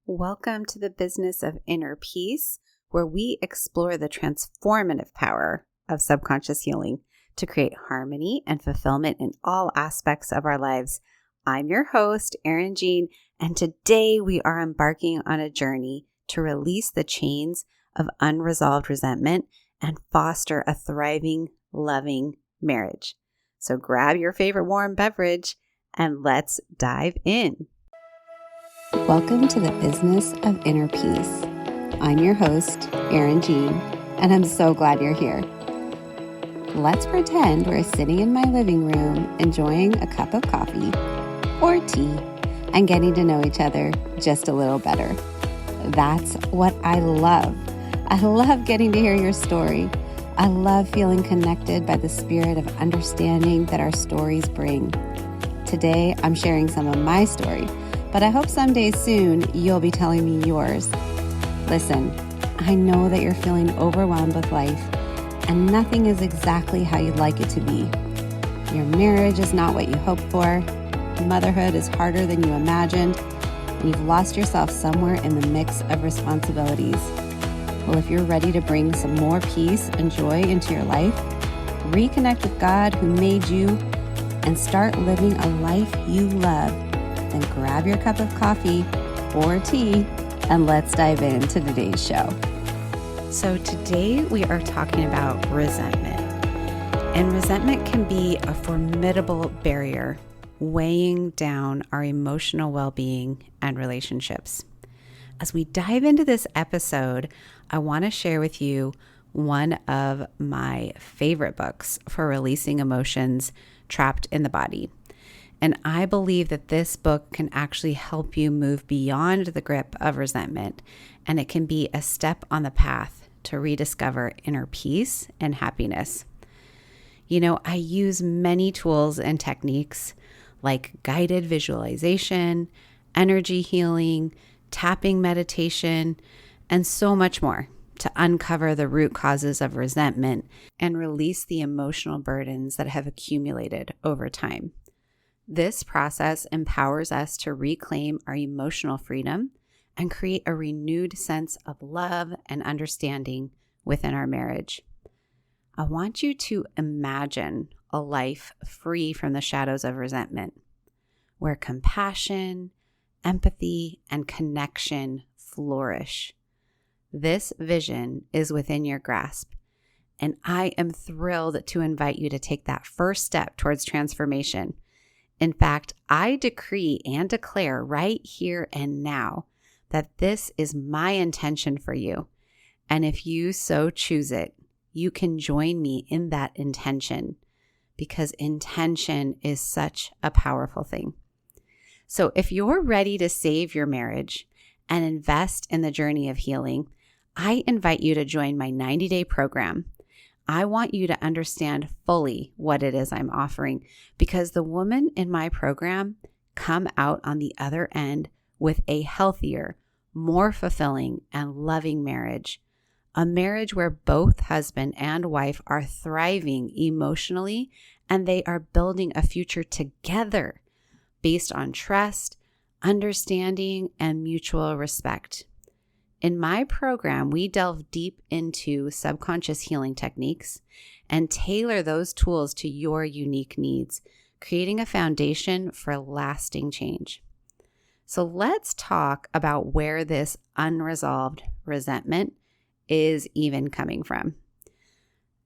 Welcome to the business of inner peace, where we explore the transformative power of subconscious healing to create harmony and fulfillment in all aspects of our lives. I'm your host, Erin Jean, and today we are embarking on a journey to release the chains of unresolved resentment and foster a thriving, loving marriage. So grab your favorite warm beverage and let's dive in. Welcome to the business of inner peace. I'm your host, Erin Jean, and I'm so glad you're here. Let's pretend we're sitting in my living room enjoying a cup of coffee or tea and getting to know each other just a little better. That's what I love. I love getting to hear your story. I love feeling connected by the spirit of understanding that our stories bring. Today, I'm sharing some of my story, but I hope someday soon you'll be telling me yours. Listen, I know that you're feeling overwhelmed with life and nothing is exactly how you'd like it to be. Your marriage is not what you hoped for. Motherhood is harder than you imagined, and you've lost yourself somewhere in the mix of responsibilities. Well, if you're ready to bring some more peace and joy into your life, reconnect with God who made you, and start living a life you love, then grab your cup of coffee or tea and let's dive into today's show. So today we are talking about resentment. And resentment can be a formidable barrier weighing down our emotional well-being and relationships. As we dive into this episode, I want to share with you one of my favorite books for releasing emotions trapped in the body. And I believe that this book can actually help you move beyond the grip of resentment, and it can be a step on the path to rediscover inner peace and happiness. You know, I use many tools and techniques like guided visualization, energy healing, tapping meditation, and so much more to uncover the root causes of resentment and release the emotional burdens that have accumulated over time. This process empowers us to reclaim our emotional freedom and create a renewed sense of love and understanding within our marriage. I want you to imagine a life free from the shadows of resentment, where compassion, empathy, and connection flourish. This vision is within your grasp, and I am thrilled to invite you to take that first step towards transformation. In fact, I decree and declare right here and now that this is my intention for you. And if you so choose it, you can join me in that intention, because intention is such a powerful thing. So if you're ready to save your marriage and invest in the journey of healing, I invite you to join my 90-day program. I want you to understand fully what it is I'm offering, because the women in my program come out on the other end with a healthier, more fulfilling, and loving marriage. A marriage where both husband and wife are thriving emotionally, and they are building a future together based on trust, understanding, and mutual respect. In my program, we delve deep into subconscious healing techniques and tailor those tools to your unique needs, creating a foundation for lasting change. So let's talk about where this unresolved resentment is even coming from.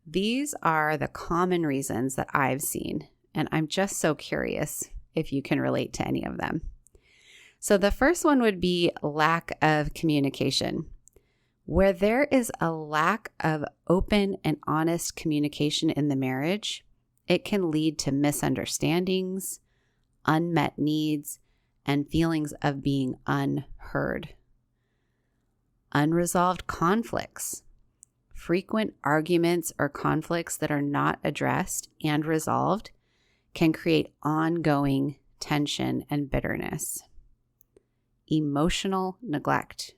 These are the common reasons that I've seen, and I'm just so curious if you can relate to any of them. So the first one would be lack of communication. Where there is a lack of open and honest communication in the marriage, it can lead to misunderstandings, unmet needs, and feelings of being unheard. Unresolved conflicts. Frequent arguments or conflicts that are not addressed and resolved can create ongoing tension and bitterness. Emotional neglect.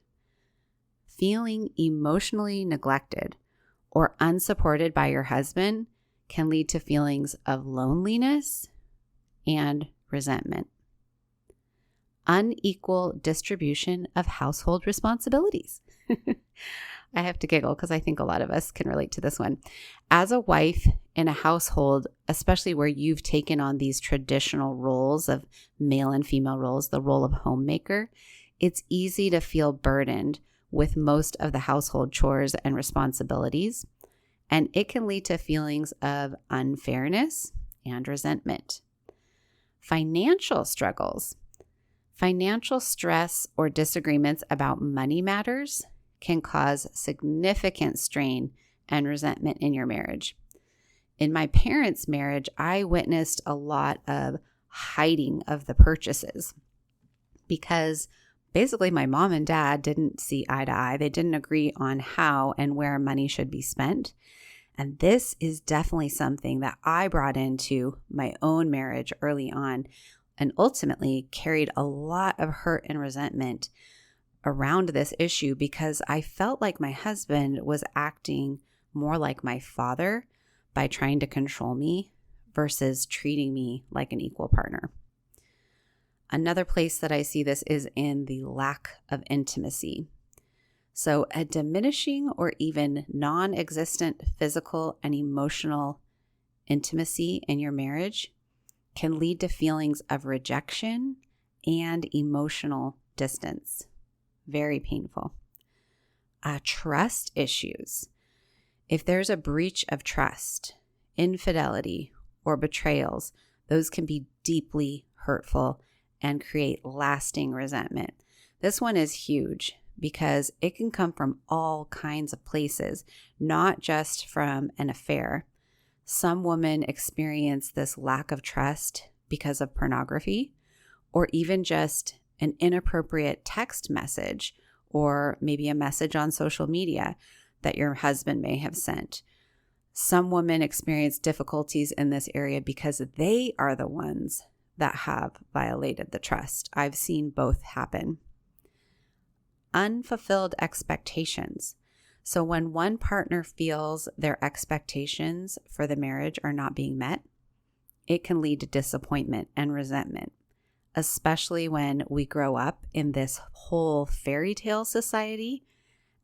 Feeling emotionally neglected or unsupported by your husband can lead to feelings of loneliness and resentment. unequal distribution of household responsibilities. I have to giggle because I think a lot of us can relate to this one. As a wife in a household, especially where you've taken on these traditional roles of male and female roles, the role of homemaker, it's easy to feel burdened with most of the household chores and responsibilities, and it can lead to feelings of unfairness and resentment. Financial struggles. Financial stress or disagreements about money matters can cause significant strain and resentment in your marriage. In my parents' marriage, I witnessed a lot of hiding of the purchases because basically my mom and dad didn't see eye to eye. They didn't agree on how and where money should be spent. And this is definitely something that I brought into my own marriage early on and ultimately carried a lot of hurt and resentment around this issue because I felt like my husband was acting more like my father by trying to control me versus treating me like an equal partner. Another place that I see this is in the lack of intimacy. So a diminishing or even non-existent physical and emotional intimacy in your marriage can lead to feelings of rejection and emotional distance. Very painful. Trust issues. If there's a breach of trust, infidelity, or betrayals, those can be deeply hurtful and create lasting resentment. This one is huge because it can come from all kinds of places, not just from an affair. Some women experience this lack of trust because of pornography or even just an inappropriate text message or maybe a message on social media that your husband may have sent. Some women experience difficulties in this area because they are the ones that have violated the trust. I've seen both happen. Unfulfilled expectations. So when one partner feels their expectations for the marriage are not being met, it can lead to disappointment and resentment, especially when we grow up in this whole fairy tale society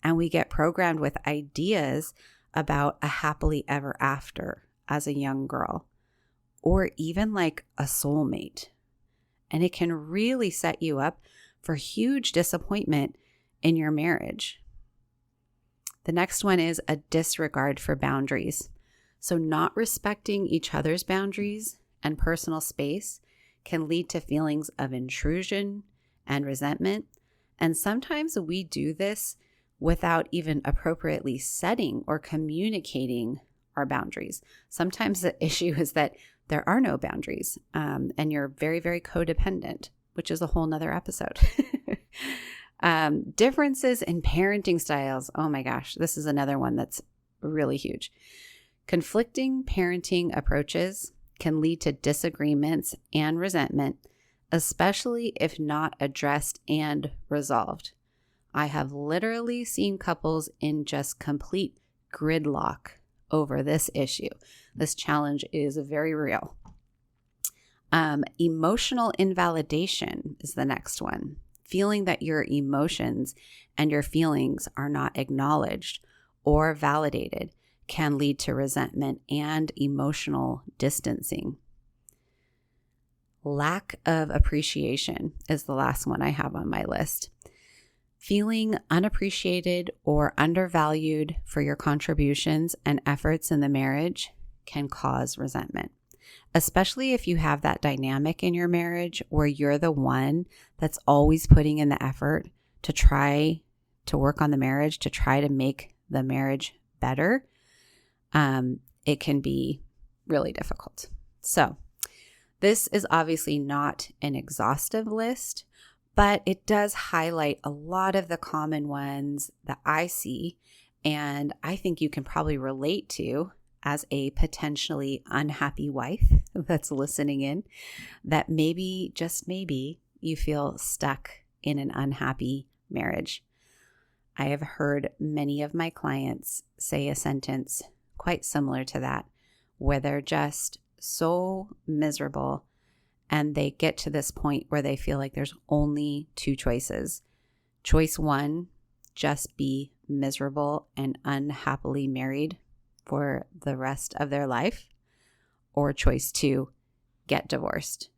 and we get programmed with ideas about a happily ever after as a young girl, or even like a soulmate. And it can really set you up for huge disappointment in your marriage. The next one is a disregard for boundaries. So not respecting each other's boundaries and personal space can lead to feelings of intrusion and resentment. And sometimes we do this without even appropriately setting or communicating our boundaries. Sometimes the issue is that there are no boundaries and you're very, very codependent, which is a whole nother episode. Differences in parenting styles. Oh my gosh, this is another one that's really huge. Conflicting parenting approaches can lead to disagreements and resentment, especially if not addressed and resolved. I have literally seen couples in just complete gridlock over this issue. This challenge is very real. Emotional invalidation is the next one. Feeling that your emotions and your feelings are not acknowledged or validated can lead to resentment and emotional distancing. Lack of appreciation is the last one I have on my list. Feeling unappreciated or undervalued for your contributions and efforts in the marriage can cause resentment, especially if you have that dynamic in your marriage where you're the one that's always putting in the effort to try to work on the marriage, to try to make the marriage better. It can be really difficult. So this is obviously not an exhaustive list, but it does highlight a lot of the common ones that I see, and I think you can probably relate to as a potentially unhappy wife that's listening in, that maybe, just maybe, you feel stuck in an unhappy marriage. I have heard many of my clients say a sentence quite similar to that, where they're just so miserable and they get to this point where they feel like there's only two choices. Choice one, just be miserable and unhappily married for the rest of their life. Or choice two, get divorced,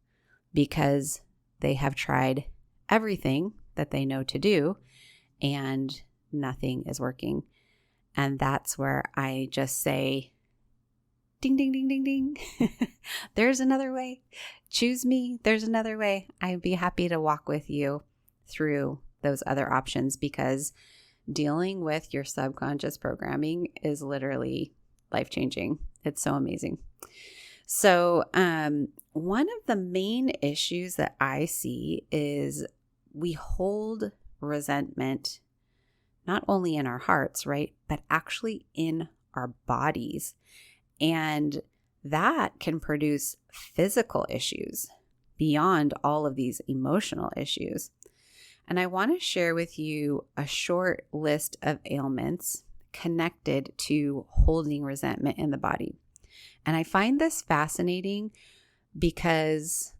because they have tried everything that they know to do and nothing is working. And that's where I just say, ding, ding, ding, ding, ding. There's another way. Choose me. There's another way. I'd be happy to walk with you through those other options, because dealing with your subconscious programming is literally life-changing. It's so amazing. So one of the main issues that I see is we hold resentment not only in our hearts, right, but actually in our bodies. And that can produce physical issues beyond all of these emotional issues. And I want to share with you a short list of ailments connected to holding resentment in the body. And I find this fascinating because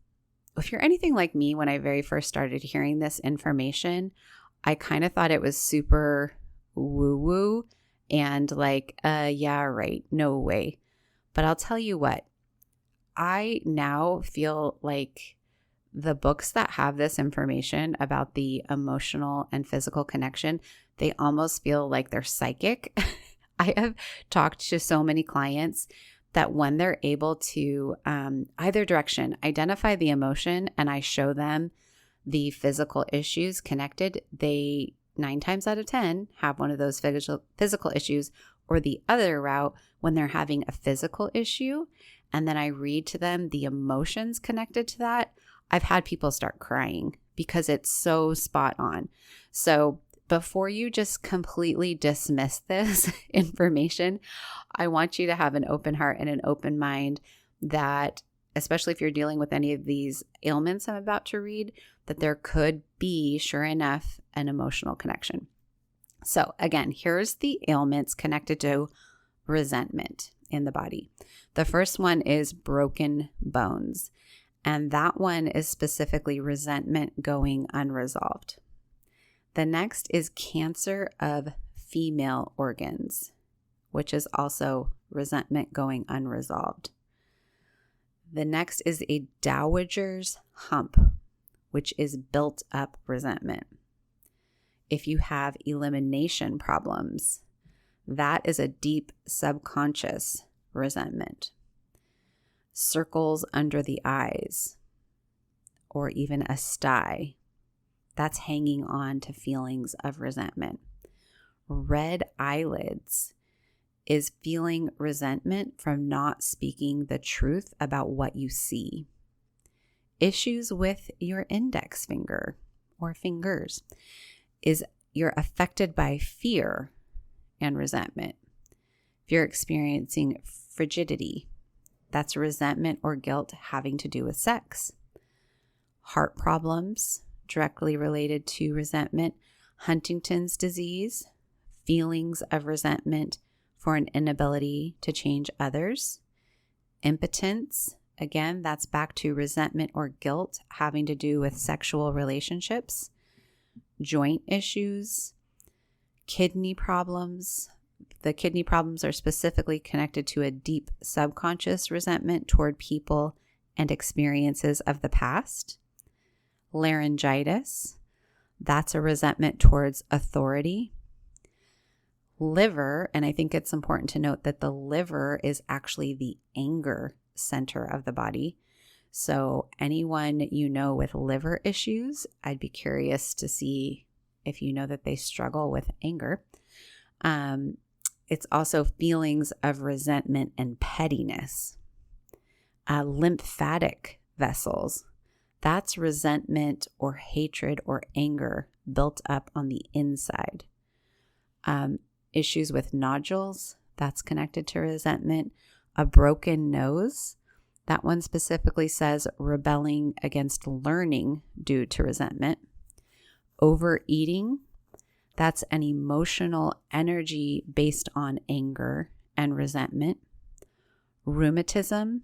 if you're anything like me, when I very first started hearing this information, I kind of thought it was super woo-woo and like, yeah, right, no way. But I'll tell you what, I now feel like the books that have this information about the emotional and physical connection, they almost feel like they're psychic. I have talked to so many clients that when they're able to either direction identify the emotion and I show them the physical issues connected, they 9 times out of 10 have one of those physical issues, or the other route when they're having a physical issue and then I read to them the emotions connected to that. I've had people start crying because it's so spot on. So before you just completely dismiss this information, I want you to have an open heart and an open mind that, especially if you're dealing with any of these ailments I'm about to read, that there could be, sure enough, an emotional connection. So again, here's the ailments connected to resentment in the body. The first one is broken bones. And that one is specifically resentment going unresolved. The next is cancer of female organs, which is also resentment going unresolved. The next is a dowager's hump, which is built up resentment. If you have elimination problems, that is a deep subconscious resentment. Circles under the eyes, or even a sty, that's hanging on to feelings of resentment. Red eyelids is feeling resentment from not speaking the truth about what you see. Issues with your index finger or fingers is you're affected by fear and resentment. If you're experiencing frigidity, that's resentment or guilt having to do with sex. Heart problems directly related to resentment. Huntington's disease, feelings of resentment for an inability to change others. Impotence, again, that's back to resentment or guilt having to do with sexual relationships. Joint issues, kidney problems. The kidney problems are specifically connected to a deep subconscious resentment toward people and experiences of the past. Laryngitis, that's a resentment towards authority. Liver, and I think it's important to note that the liver is actually the anger center of the body. So anyone you know with liver issues, I'd be curious to see if you know that they struggle with anger. It's also feelings of resentment and pettiness. Lymphatic vessels, that's resentment or hatred or anger built up on the inside. Issues with nodules, that's connected to resentment. A broken nose, that one specifically says rebelling against learning due to resentment. Overeating, that's an emotional energy based on anger and resentment. Rheumatism,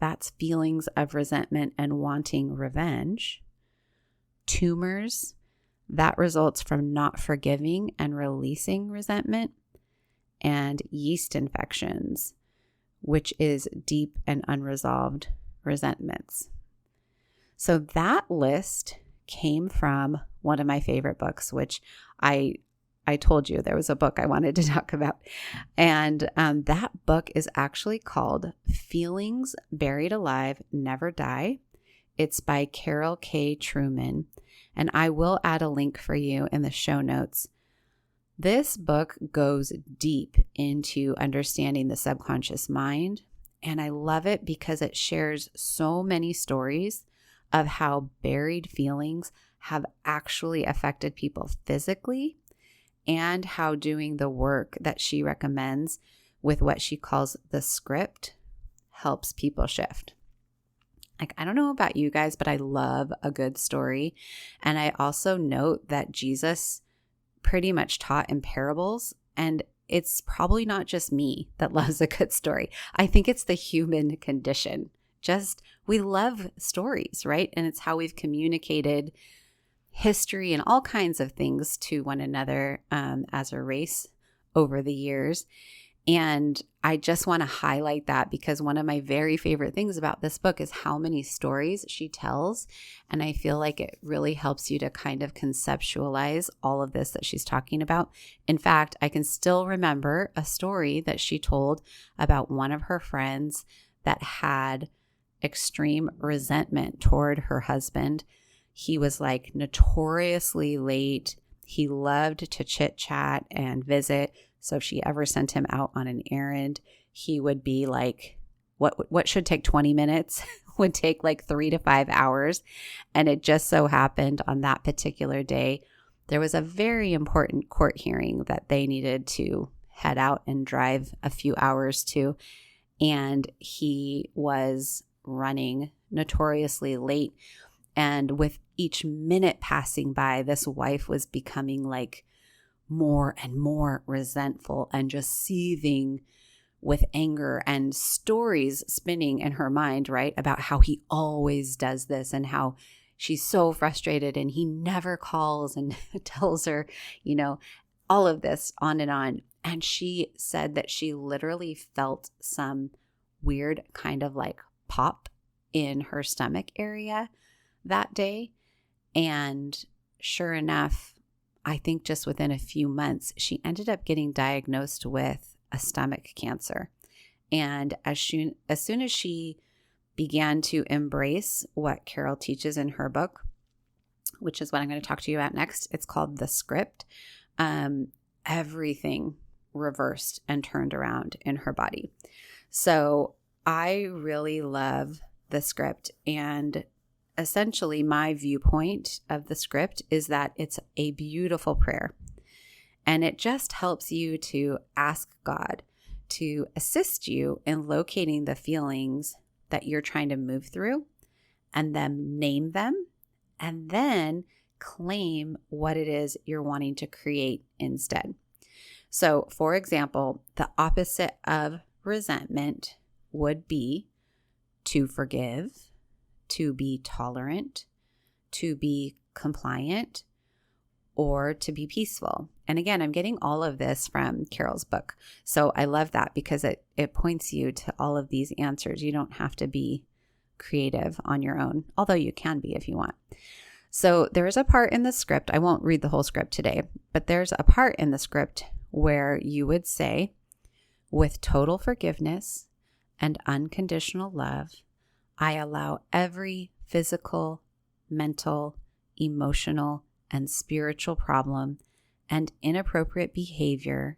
that's feelings of resentment and wanting revenge. Tumors, that results from not forgiving and releasing resentment. And yeast infections, which is deep and unresolved resentments. So that list came from one of my favorite books, which I told you there was a book I wanted to talk about. And that book is actually called Feelings Buried Alive Never Die. It's by Carol K. Trueman. And I will add a link for you in the show notes. This book goes deep into understanding the subconscious mind. And I love it because it shares so many stories of how buried feelings have actually affected people physically, and how doing the work that she recommends with what she calls the script helps people shift. Like, I don't know about you guys, but I love a good story. And I also note that Jesus pretty much taught in parables, and it's probably not just me that loves a good story. I think it's the human condition. We love stories, right? And it's how we've communicated history and all kinds of things to one another as a race over the years. And I just want to highlight that because one of my very favorite things about this book is how many stories she tells. And I feel like it really helps you to kind of conceptualize all of this that she's talking about. In fact, I can still remember a story that she told about one of her friends that had extreme resentment toward her husband. He was like notoriously late. He loved to chit chat and visit. So if she ever sent him out on an errand, he would be like, what should take 20 minutes would take like 3 to 5 hours. And it just so happened on that particular day, there was a very important court hearing that they needed to head out and drive a few hours to. And he was running notoriously late. And with each minute passing by, this wife was becoming like more and more resentful and just seething with anger and stories spinning in her mind, right? About how he always does this and how she's so frustrated and he never calls and tells her, all of this on and on. And she said that she literally felt some weird kind of like pop in her stomach area that day. And sure enough, I think just within a few months, she ended up getting diagnosed with a stomach cancer. And as soon as she began to embrace what Carol teaches in her book, which is what I'm going to talk to you about next, it's called The Script, everything reversed and turned around in her body. So I really love The Script, and essentially my viewpoint of the script is that it's a beautiful prayer, and it just helps you to ask God to assist you in locating the feelings that you're trying to move through, and then name them, and then claim what it is you're wanting to create instead. So, for example, the opposite of resentment would be to forgive, to be tolerant, to be compliant, or to be peaceful. And again, I'm getting all of this from Carol's book. So I love that because it points you to all of these answers. You don't have to be creative on your own, although you can be if you want. So there's a part in the script, I won't read the whole script today, but there's a part in the script where you would say, with total forgiveness and unconditional love, I allow every physical, mental, emotional, and spiritual problem and inappropriate behavior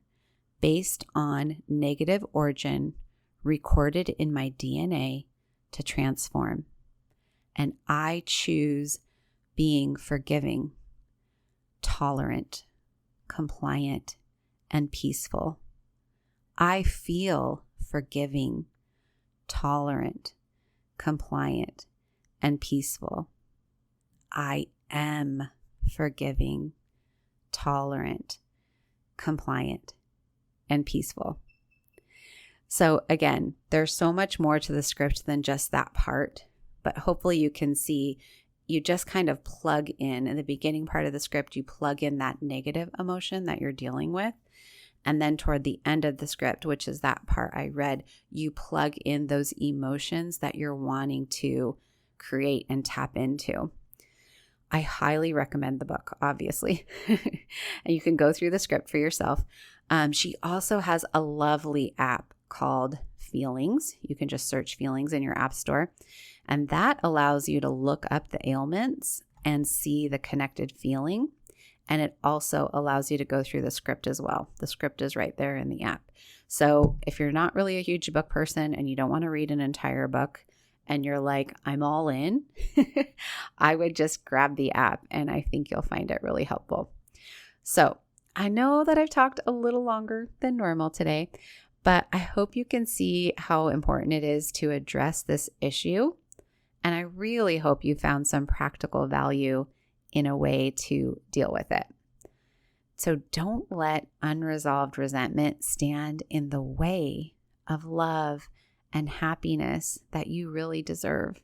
based on negative origin recorded in my DNA to transform. And I choose being forgiving, tolerant, compliant, and peaceful. I feel forgiving, tolerant, compliant, and peaceful. I am forgiving, tolerant, compliant, and peaceful. So again, there's so much more to the script than just that part, but hopefully you can see you just kind of plug in the beginning part of the script, you plug in that negative emotion that you're dealing with. And then toward the end of the script, which is that part I read, you plug in those emotions that you're wanting to create and tap into. I highly recommend the book, obviously. And you can go through the script for yourself. She also has a lovely app called Feelings. You can just search Feelings in your app store. And that allows you to look up the ailments and see the connected feeling. And it also allows you to go through the script as well. The script is right there in the app. So if you're not really a huge book person and you don't want to read an entire book and you're like, I'm all in, I would just grab the app and I think you'll find it really helpful. So I know that I've talked a little longer than normal today, but I hope you can see how important it is to address this issue. And I really hope you found some practical value in a way to deal with it. So don't let unresolved resentment stand in the way of love and happiness that you really deserve.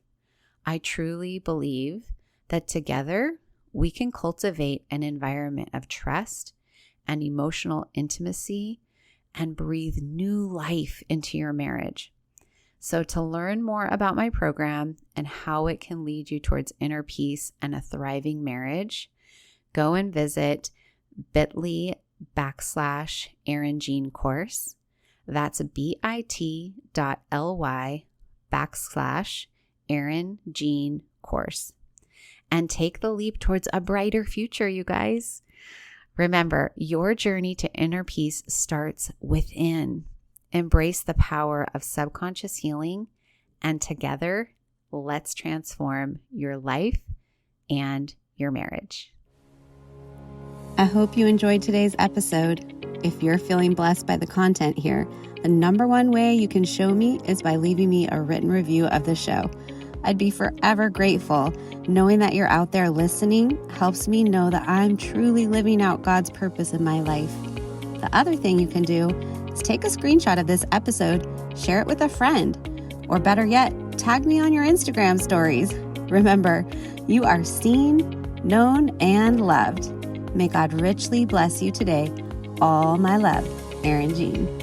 I truly believe that together we can cultivate an environment of trust and emotional intimacy and breathe new life into your marriage. So to learn more about my program and how it can lead you towards inner peace and a thriving marriage, go and visit bit.ly/Erin Jean course. That's bit.ly/Erin Jean course. And take the leap towards a brighter future, you guys. Remember, your journey to inner peace starts within. Embrace the power of subconscious healing, and together, let's transform your life and your marriage. I hope you enjoyed today's episode. If you're feeling blessed by the content here, the number one way you can show me is by leaving me a written review of the show. I'd be forever grateful. Knowing that you're out there listening helps me know that I'm truly living out God's purpose in my life. The other thing you can do is take a screenshot of this episode, share it with a friend, or better yet, tag me on your Instagram stories. Remember, you are seen, known, and loved. May God richly bless you today. All my love, Erin Jean.